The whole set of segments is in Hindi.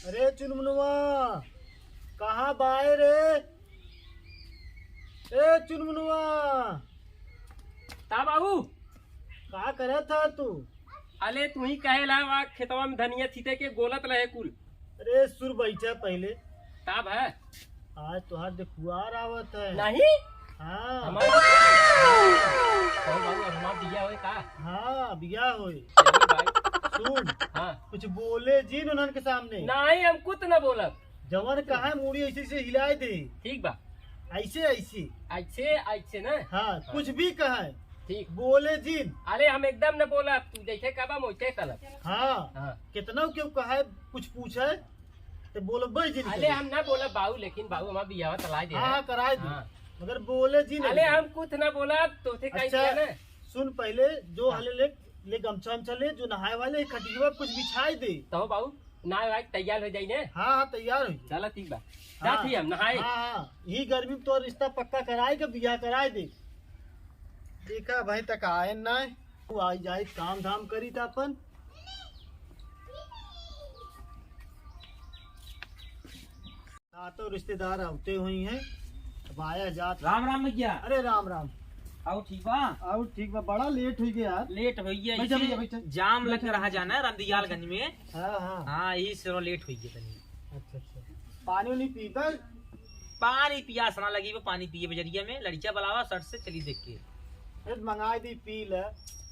अरे चुनमुनवा कहाँ बाए रे? ए चुनमुनवा ता बाबू कहा करे था तू? अले तू ही कहे ला वा खेतवा में धनिया छीटे के गोलत रहे कुल। अरे सुर बैठा पहले। ताब है आज तुहार देखुआर आवत है। नहीं हाँ हमारा बाबू हमारा दिया होए का। हाँ बिया होई। चलिए भाई सुन हाँ कुछ बोले जी उन्हन के सामने। नहीं हम कुछ न बोलब। जवन कहा मुड़ी ऐसे से हिलाए दे। ठीक बा ऐसे ऐसे। ऐसे ऐसे न हाँ कुछ भी कहा ठीक। बोले जीन। अरे हम एकदम न बोला तू जैसे कबा मोचे तलब। हाँ हाँ कितना क्यों कहा है कुछ पूछे तो बोलो जी। अले हम न बोला बाबू लेकिन बाबू हमारा बियाह तलाई दे। हाँ कराए दे हाँ। मगर बोले जी अले हम कुछ न बोला तो थे कहीं अच्छा दिया न। सुन पहले जो हले ले गमछा हमछा ले जो नहाए वाले खटिया कुछ बिछाई दे। तो बाबू ना भाई तैयार हो जाई ने। हाँ हाँ तैयार हो। चला ठीक बा हाँ, जाती हम नहाए। हाँ ही गर्मी में तो रिश्ता पक्का कराए के बियाह कराए दे। देखा भाई तक आए ना तू आई जाए काम धाम करी था अपन। तो रिश्तेदार आते हुई हैं अब आया जात। राम राम भैया। अरे राम राम। आओ ठीक बा। आओ ठीक बा बड़ा लेट हुई गया यार। लेट हो गया बैठा, बैठा, बैठा। जाम लग रहा जाना है रमदियालगंज में। हाँ हाँ हाँ यही से लेट हो गया तनी। अच्छा अच्छा पानी उनी पीता। पानी पियास ना लगी वो पानी पिए बजरिया में लड़किया बुलावा सट से चली देख के। अरे मंगाई दी पी ले।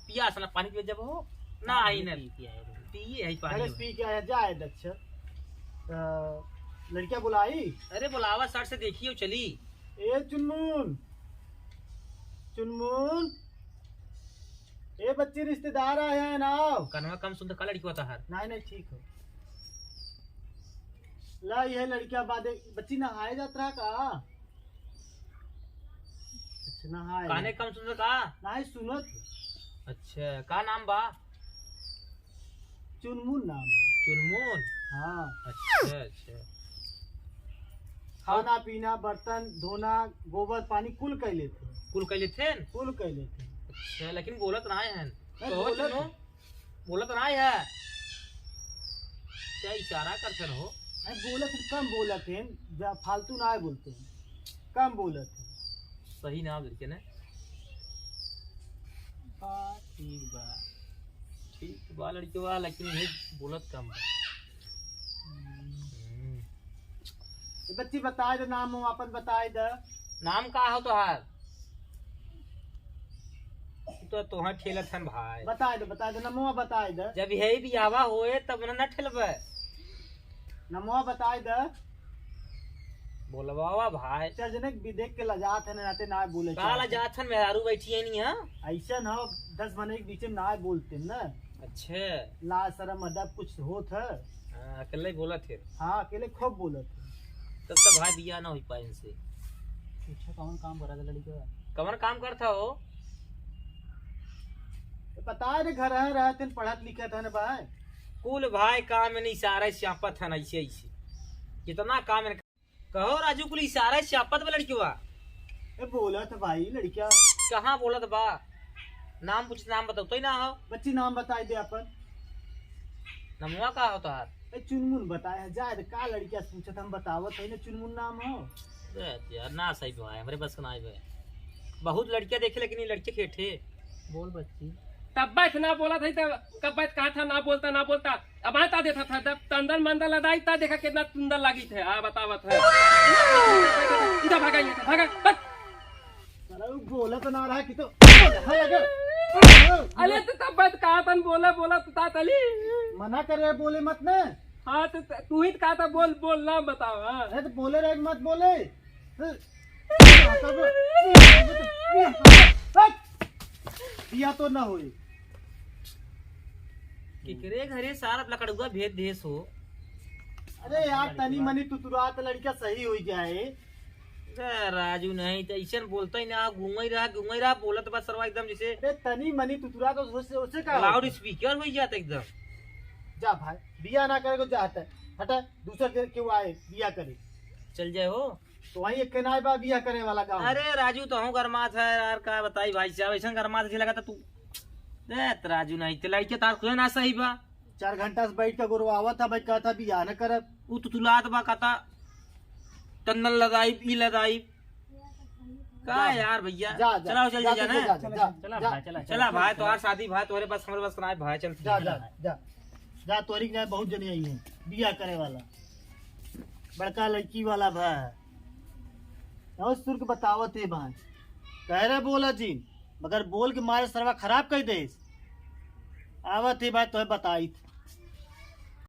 पियास ना पानी पिए जब हो ना आई ना पिए है अरे पानी। पी के आया जाए दक्ष लड़किया बुलाई। अरे बुलावा सट से देखिए चली। ए चुनमुन चुनमुन ए बच्चे रिश्तेदार आए हैं ना। कनवा कम सुनता का लड़की होता हर। नहीं नहीं ठीक हो ला यह लड़किया बादे बच्ची नहाए जात रहा का। अच्छा नहाए काने कम सुनता का। नहीं सुनत। अच्छा का नाम बा। चुनमुन नाम है। चुनमुन। हाँ अच्छा अच्छा खाना पीना बर्तन धोना गोबर पानी कुल कर लेते। कुल कैले थे। कुल कर लेते। अच्छा लेकिन बोलत ना है नहीं, तो बोलत चुनो, बोलत ना है क्या इशारा करते हो। नहीं बोलत कम बोलत हैं फालतू ना बोलते हैं कम बोलत हैं। सही नाम लड़के ने। ठीक बा ठीक बा लड़के बा लेकिन ये बोलत कम बा। ये बच्ची बताए दे नाम हम अपन बताए दे। नाम का हो तोहार। तो तोहार ठेलत हन भाई। बताए दे नमवा बताए दे। जब है बियावा होए तब न ठेलबे। नमवा बताए दे। बोलवावा भाई। चर्जने विदेख के लजात है नाते ना बोले। काला जाथन मेहरारू बैठी है नहीं हां। ऐसा ना 10 महीने के बीच में ना बोलते ना। अच्छे ला शर्म अदब कुछ होत है। अकेले बोला थे। हाँ अकेले खूब बोलत है। तब तो भाई बिया ना हुई पाए इनसे। अच्छा कौन काम करा था लड़की का? कमर काम करता हो। बताए रे घर है रहते पढ़त लिखत है ना भाई। कुल भाई काम में इशारा श्यापत है ऐसे ऐसे कितना काम है। कहो राजू कुल इशारा श्यापत बा लड़की बा। ए बोलत भाई लड़किया। कहाँ बोलत बा। नाम पूछ नाम बताओ तो ही ना हो। बच्ची नाम बताए दे अपन। नमुआ का हो तोहार। ए चुनमुन बताए जाए का लड़किया पूछत हम बतावत है ना चुनमुन नाम हो। यार ना सही भाई हमारे बस का ना है। बहुत लड़कियां देखे लेकिन ये लड़के खेठे। बोल बच्ची तब बैठ ना बोला था कब बैठ कहा था ना बोलता अब आता देता था जब तंदन मंदन लदाई था देखा कितना सुंदर लगी थे। हाँ बतावत है इधर भागा बोलत ना रहा कि तो अरे तो तब बैठ कहा था बोला तो तली मना कर रहे बोले मत ने। हाँ तो तू ही कहा था बोल ना बताओ। हाँ अरे तो बोले रहे मत बोले। दिया तो ना हुई किकरे घरे सारा लकड़ुआ भेद देश हो। अरे यार तनी मनी तुतुरात लड़का सही हो जाए। राजू नहीं तो ऐसा बोलता ही ना घूंगा ही रहा बोलत बस सरवा एकदम जैसे। अरे तनी मनी तुतुरा तो उससे का लाउड स्पीकर हो जाता एकदम। जा भाई बिया ना करे को जाता है हटा दूसरा दिन क्यों आए बिया करे। चल जाए हो तो वही एक नाय बा बिया करे वाला गाँव। अरे राजू तो हूँ गरमात है यार का बताई भाई साहब ऐसा गरमात लगा था तू। राजू नहीं तो लड़के तार खुद ना सही बा। 4 घंटा से बैठ के गुरवावा था भाई, कहता बियाह न करब। उ तो तुलात बा कहता तन्नल लदाई ई लदाई का यार भैया। जा चला चल जा ना। चला भाई चला चला भाई तोहार शादी भाई तोहरे बस हमरे बस ना भाई चल। जा जा जा जा, तोरी के बहुत जने आई है बियाह करे वाला, बड़का लड़की वाला भाई। और सुर के बतावत है भाई, कह रहे बोला जी, मगर बोल के मारे सरवा खराब कर दे। आवत है भाई तो बताई।